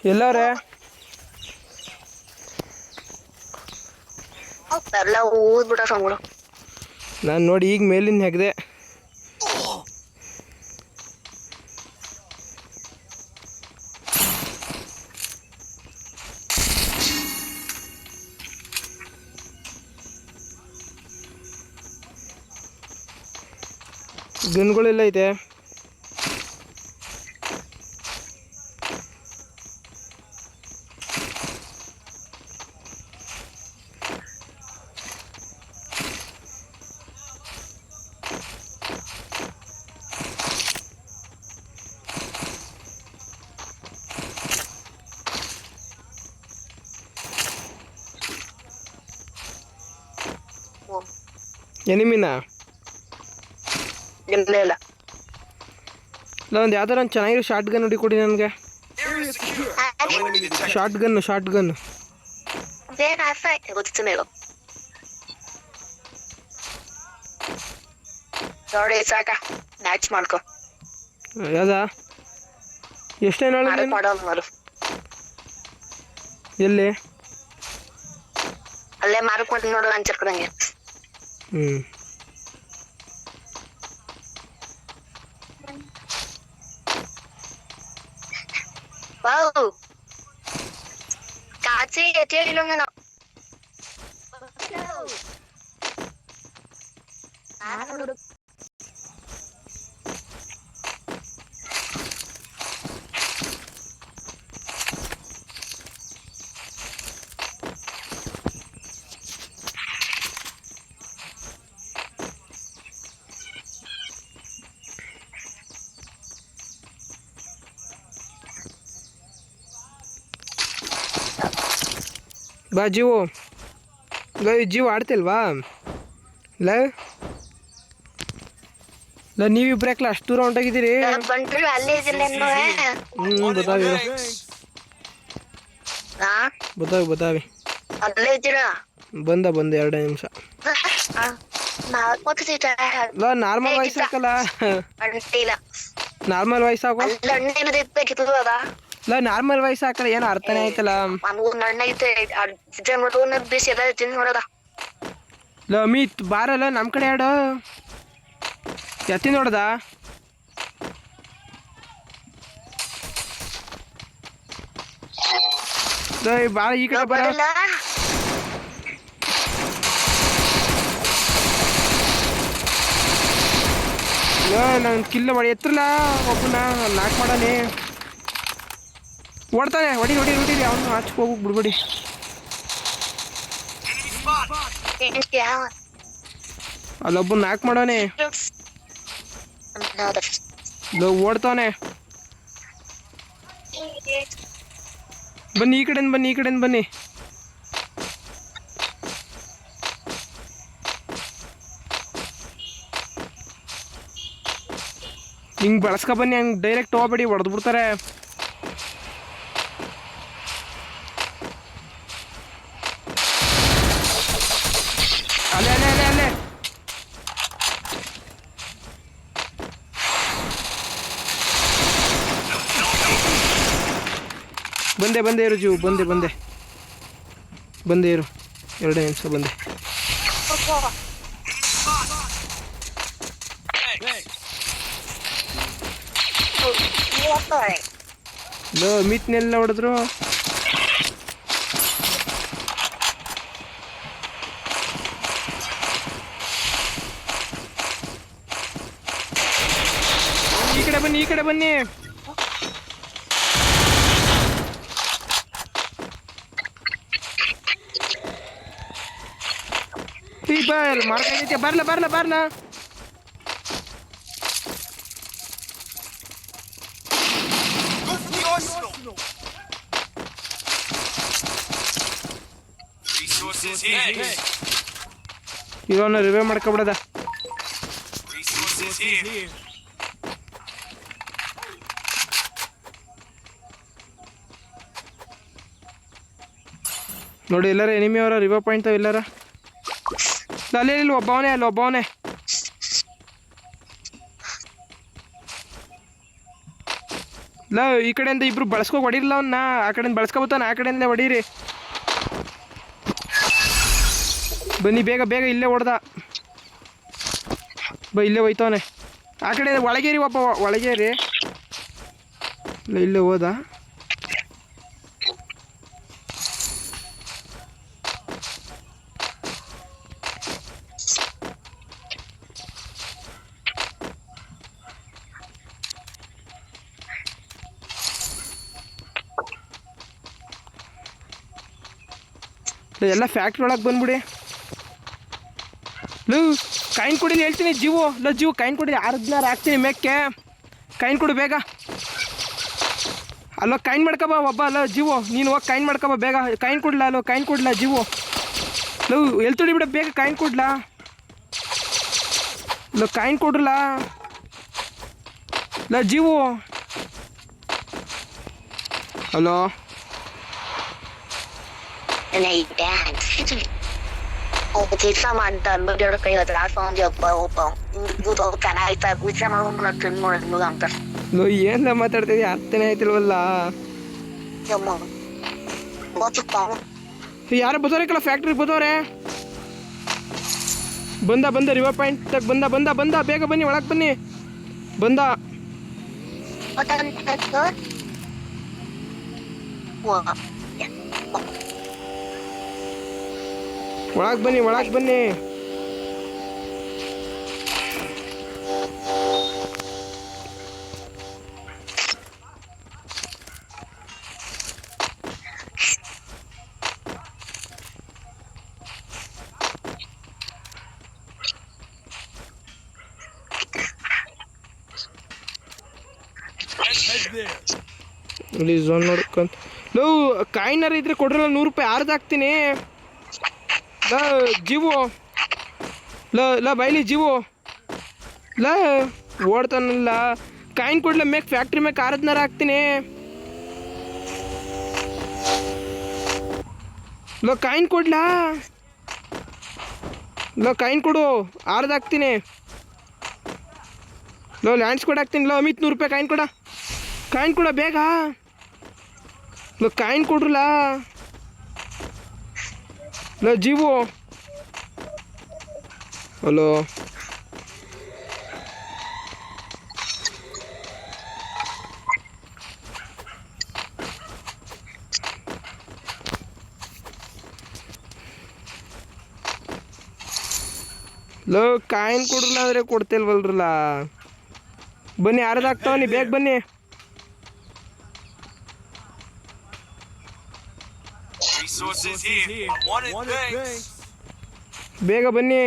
ಎಲ್ಲವ್ರೆ ಎಲ್ಲ ಊದ್ಬಿಟ್ಟ ಸಂಗಳು. ನಾನು ನೋಡಿ ಈಗ ಮೇಲಿನ ಹೆಗ್ದೆ. ಗನ್ಗಳೆಲ್ಲ ಐತೆ. ಎನಿಮಿನ ಇಲ್ಲ ಇಲ್ಲ ಇಲ್ಲ ಒಂದು ಯಾವ್ದಾರ ಒಂದು ಚೆನ್ನಾಗಿರೋ ಶಾರ್ಟ್ ಗನ್ ನೋಡಿ ಕೊಡಿ ನನಗೆ. ಶಾರ್ಟ್ ಗನ್ ಬೇಗ ಗೊತ್ತಿತ್ತು ಮೇಲು ನೋಡಿ ಸಾಕ ಮ್ಯಾಚ್ ಮಾಡ್ಕೊ. ಯಾವ್ದಾ ಎಷ್ಟೇನು ಮಾಡು ಎಲ್ಲಿ ಅಲ್ಲೇ ಮಾರಕ್ ಮಾಡ್ತೀನಿ ನೋಡಲ್ಲ ಹಂಚರ್ಕೊದಂಗೆ. Wow. Kasi ito yung ilong na. ಬಾ ಜೀವು ಜೀವು ಆಡ್ತಿಲ್ವಾ ಇಲ್ಲ ಇಲ್ಲ ನೀವಿಬ್ರಕ್ಲ ಅಷ್ಟು ದೂರ ಹೊಂಟೋಗಿದ್ದೀರಿ. ಬತಾವಿ ಬಂದ 2 ನಿಮಿಷ. ನಾರ್ಮಲ್ ವಾಯ್ಸ್ ಹಾಕಲ್ಲ, ನಾರ್ಮಲ್ ವಾಯ್ಸ್ ಹಾಕೋ. ಇಲ್ಲ ನಾರ್ಮಲ್ ವಾಯ್ಸ್ ಹಾಕಲ್ಲ, ಏನು ಅರ್ಥನೇ ಆಯ್ತಲ್ಲ. ಇಲ್ಲ ಅಮಿತ್ ಬಾರಲ್ಲ ನಮ್ಮ ಕಡೆ ಆಡು. ಎತ್ತಿ ನೋಡ್ದ ಬಾಳ ಈ ಕಡೆ ಬರ. ನಾನು ಕಿಲ್ಲ ಮಾಡಿ ಎತ್ತರಲ್ಲ ಒಬ್ಬನ ನಾಕ್ ಮಾಡಾನೆ. ಓಡ್ತಾನೆ ಹೊಡಿರಿ ಅವನು ಹಚ್ಕ ಹೋಗಿ ಬಿಡ್ಬೇಡಿ. ಅಲ್ಲೊಬ್ಬ ನಾಕ್ ಮಾಡೋನೆ ಓಡ್ತಾನೆ. ಬನ್ನಿ ಈ ಕಡೆಯಿಂದ ಬನ್ನಿ. ಹಿಂಗ್ ಬಳಸ್ಕೊ ಬನ್ನಿ, ಹಂಗೆ ಡೈರೆಕ್ಟ್ ಹೋಗ್ಬೇಡಿ, ಹೊಡೆದು ಬಿಡ್ತಾರೆ. ಅಲ್ಲೇ ಬಂದೆ ಇರು ಜೀವು, ಬಂದೆ ಇರು 2 ನಿಮಿಷ ಬಂದೆ. ಮಿತ್ನೆಲ್ಲ ಹೊಡೆದ್ರು. ಈ ಕಡೆ ಬನ್ನಿ. ಮಾರ್ಕೈತೆ ಬರ್ಲ. ಇವನ್ನ ರಿವೈವ್ ಮಾಡ್ಕೊಬಿಡದ. ನೋಡಿ ಎಲ್ಲಾರ ಎನಿಮಿ ಅವರ ರಿವೈವ್ ಪಾಯಿಂಟ್ ಎಲ್ಲಾರ ಅಲ್ಲಿ ಒಬ್ಬವನೇ. ಇಲ್ಲ ಈ ಕಡೆಯಿಂದ ಇಬ್ರು ಬಳಸ್ಕೊ ಹೊಡಿರಲ್ಲ ಅವನ್ನ ಆ ಕಡೆಯಿಂದ ಬಳಸ್ಕೊಬತ್ತಾನ ಆ ಕಡೆಯಿಂದ ಹೊಡೀರಿ ಬನ್ನಿ ಬೇಗ ಬೇಗ ಇಲ್ಲೇ ಹೊಡ್ದ ಇಲ್ಲೇ ಹೋಯ್ತವನೆ ಆ ಕಡೆ ಒಳಗೇರಿ ಒಬ್ಬ ಒಳಗೇರಿ ಇಲ್ಲ ಇಲ್ಲೇ ಹೋದ ಎಲ್ಲ ಫ್ಯಾಕ್ಟ್ರಿ ಒಳಗೆ ಬಂದ್ಬಿಡಿ ಲೂ ಕಾಯಿನ್ ಕೊಡಿಲಿ ಹೇಳ್ತೀನಿ ಜೀವು ಇಲ್ಲ ಜೀವು ಕಾಯಿನ್ ಕೊಡಿ 16 ಹಾಕ್ತೀನಿ ಮೇಕ್ಕೆ ಕಾಯಿನ್ ಕೊಡು ಬೇಗ ಅಲ್ಲೋ ಕಾಯಿನ್ ಮಾಡ್ಕೊಬ ಒಬ್ಬ ಅಲ್ಲ ಜೀವು ನೀನು ಹೋಗಿ ಕಾಯಿನ್ ಮಾಡ್ಕೊಬ ಬೇಗ ಕಾಯಿನ್ ಕೊಡ್ಲಾ ಅಲ್ಲೋ ಕಾಯಿನ್ ಕೊಡ್ಲಾ ಜೀವು ಲವ್ ಎಲ್ಲಿ ತುಡಿ ಬಿಡ ಬೇಗ ಕಾಯಿನ್ ಕೊಡ್ಲಾ ಇಲ್ಲ ಕಾಯಿನ್ ಕೊಡ್ರಲ್ಲ ಇಲ್ಲ ಜೀವು ಹಲೋ ಕೆಲಸ ಮಾಡ್ತಾರೆ ಬಗ್ಗೆ ಕೈ ಹತ್ರ ಆಡ್ಕೊಂಡು ಚೆನ್ನಾಯ್ತಾ ವಿಚಾರ ಮಾಡ್ಕೊಂಡು ಅಂತ ಏನ ಮಾತಾಡ್ತಿದ್ಯ ಅರ್ಥನೇ ಆಯ್ತಿಲ್ವಲ್ಲ ಯಾರು ಬದೋರೆ ಫ್ಯಾಕ್ಟ್ರಿಗೆ ಬದೋರೆ ಬಂದ ರಿವರ್ ಪಾಯಿಂಟ್ ಬಂದ ಬೇಗ ಬನ್ನಿ ಒಳಗೆ ಬನ್ನಿ ಬಂದ ಒಳಗೆ ಬನ್ನಿ ಇಲ್ಲಿ ಝೋನ್ ನೋಡ್ಕೊಂತ ಲೋ ಕಾಯಿನರ್ ಇದ್ರೆ ಕೊಡ್ರಲ್ಲ 100 ರೂಪಾಯಿ ಆರ್ದು ಹಾಕ್ತೀನಿ ಲ ಜೀವು ಲ ಬೈಲಿ ಜೀವು ಲ ಓಡ್ತಾನಲ್ಲ ಕಾಯಿನ್ ಕೊಡ್ಲ ಮೇಕ್ ಫ್ಯಾಕ್ಟ್ರಿ ಮೇಕ್ 16 ಹಾಕ್ತೀನಿ ಲೋ ಕಾಯಿನ್ ಕೊಡ್ಲಾ ಲೋ ಕಾಯಿನ್ ಕೊಡು 16 ಹಾಕ್ತೀನಿ ಲೋ ಲ್ಯಾಂಡ್ಸ್ ಕೊಡು ಹಾಕ್ತೀನಿ ಲೋ ಅಮಿತ್ 100 ರೂಪಾಯಿ ಕಾಯಿನ್ ಕೊಡ ಬೇಗ ಲೋ ಕಾಯಿನ್ ಕೊಡ್ರಲ್ಲ ಲೋ ಜೀವು ಹಲೋ ಲೋ ಕಾಯಿನ್ ಕೊಡ್ರಲ್ಲ ಅಂದರೆ ಕೊಡ್ತಿಲ್ವಲ್ರಲ್ಲ ಬನ್ನಿ ಯಾರದಾಗ್ತಾವನಿ ಬೇಗ ಬನ್ನಿ ಬೇಗ ಬನ್ನಿ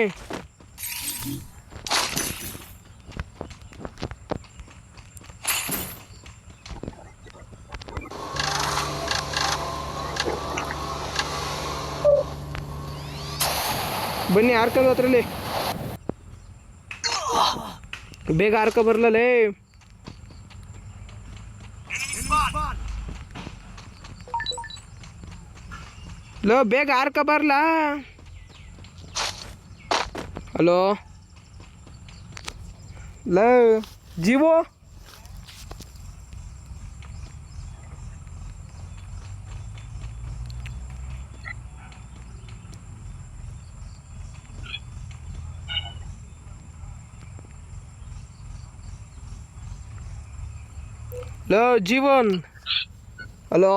ಆರ್ಕೋದು ಹತ್ರಲ್ಲಿ ಬೇಗ ಆರ್ಕೊ ಬರ್ಲೇ ಲೋ ಬೇಗ ಆರ್ಕ ಬರ್ಲಾ ಹಲೋ ಲೋ ಜೀವೋ ಲೋ ಜೀವನ್ ಹಲೋ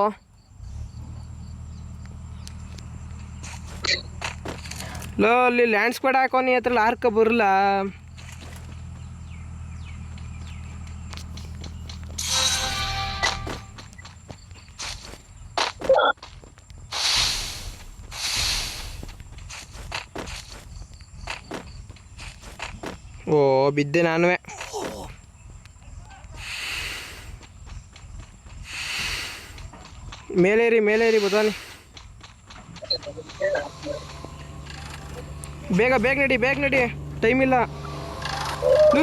ಲೋ ಅಲ್ಲಿ ಲ್ಯಾಂಡ್ ಸ್ಕ್ವಾಡ್ ಹಾಕೋನಿ ಹತ್ರ ಆರ್ಕ ಬರಲ್ಲ ಓ ಬಿದ್ದೆ ನಾನುವೆ ಮೇಲೇರಿ ಬದಾನಿ ಬೇಗ ನಡಿ ಟೈಮ್ ಇಲ್ಲ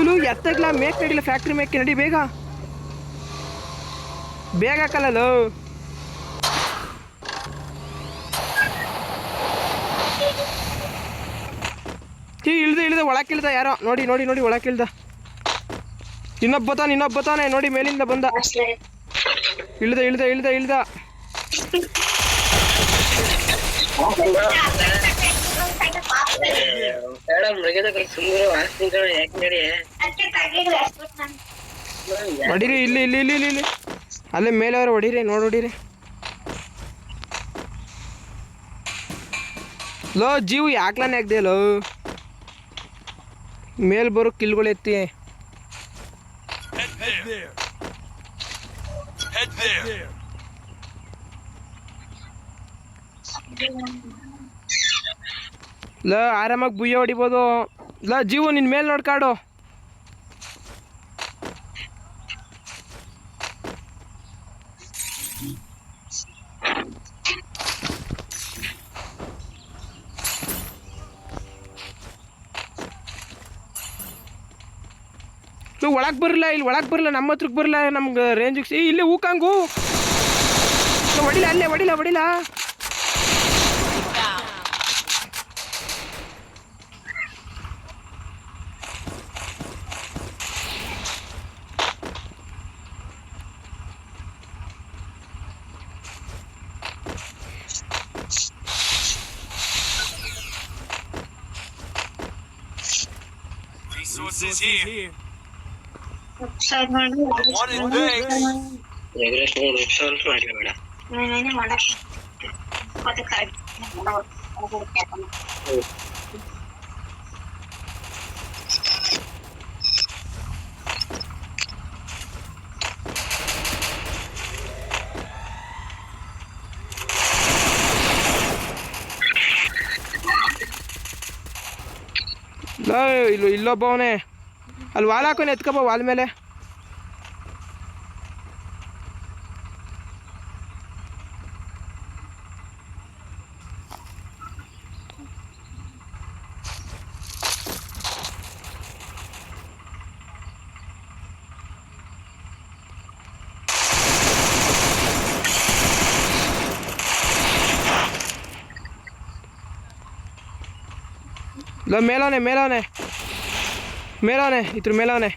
ಲೂ ಎತ್ತಾಗ್ಲ ಮೇಕ್ ನಡಿಲ್ಲ ಫ್ಯಾಕ್ಟ್ರಿ ಮೇಕ್ ನಡಿ ಬೇಗ ಹಾಕಲ್ಲ ಲೋ ಇಳ್ದ ಒಳಕ್ಕಿಳ್ದ ಯಾರೋ ನೋಡಿ ಒಳಕ್ಕಿಳ್ದ ಇನ್ನೊಬ್ಬ ಬತಾನೆ ನೋಡಿ ಮೇಲಿಂದ ಬಂದ ಇಳ್ದ ಇಳ್ದ ಇಳ್ದ ಇಳ್ದ ಹೊಡೀರಿ ಇಲ್ಲಿ ಇಲ್ಲಿ ಇಲ್ಲಿ ಇಲ್ಲಿ ಇಲ್ಲಿ ಅಲ್ಲೇ ಮೇಲೆ ಅವ್ರು ಹೊಡೀರಿ ನೋಡಿ ಹೊಡೀರಿ ಲೋ ಜೀವ ಯಾಕ್ಲಾನೆ ಆಗ್ದೆ ಲೋ ಮೇಲ್ ಬರೋ ಕಿಲ್ಗಳು ಎತ್ತಿ ಲ ಆರಾಮಾಗಿ ಬುಯ್ಯ ಹೊಡಿಬೋದು ಲ ಜೀವು ನಿನ್ನ ಮೇಲೆ ನೋಡ್ಕಾಡು ಒಳಗೆ ಬರಲ್ಲ ಇಲ್ಲಿ ಒಳಗೆ ಬರಲ್ಲ ನಮ್ಮ ಹತ್ರಕ್ಕೆ ಬರಲ್ಲ ನಮ್ಗೆ ರೇಂಜಿಗೆ ಇಲ್ಲೇ ಹೂಕಂಗು ಹೊಡಿಲ್ಲ ಅಲ್ಲೇ ಹೊಡಿಲ್ಲ ಹೊಡಿಲ್ಲ Resources here. ಇಲ್ಲೊಬ್ಬ ಅವನೇ ಅಲ್ಲಿ ವಾಲ್ ಹಾಕೋನೆ ಎತ್ಕೊಬ ವಾಲ್ ಮೇಲೆ ಮೇಲವನೆ ಮೇಲವನೆ ಮೇಲವನೆ ಇದ್ರ ಮೇಲವನೆ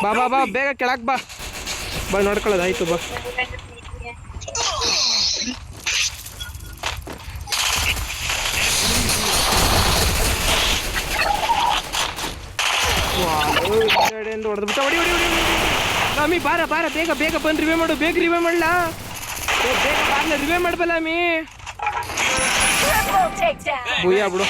ಬಾ ಬಾ ಬಾ ಬೇಗ ಕೆಳಗೆ ಬಾ ಬಾ ನೋಡ್ಕೊಳ್ಳೋದು ಆಯ್ತು ಬಾ ಹೊಡೆದ್ಬಿಟ್ಟ ಹೊಡಿ ಹೊಡಿ ಹೊಡಿ ಅಮ್ಮಿ ಬಾರ ಬಾರ ಬೇಗ ಬೇಗ ಬಂದು ರಿವೇ ಮಾಡು ಬೇಗ ರಿವೇ ಮಾಡಲಾ ಬೇಗ ಬಾರ್ಲ ರಿವೇ ಮಾಡಬಲ್ಲ ಅಮ್ಮಿ ಭೂಯ ಬಿಡು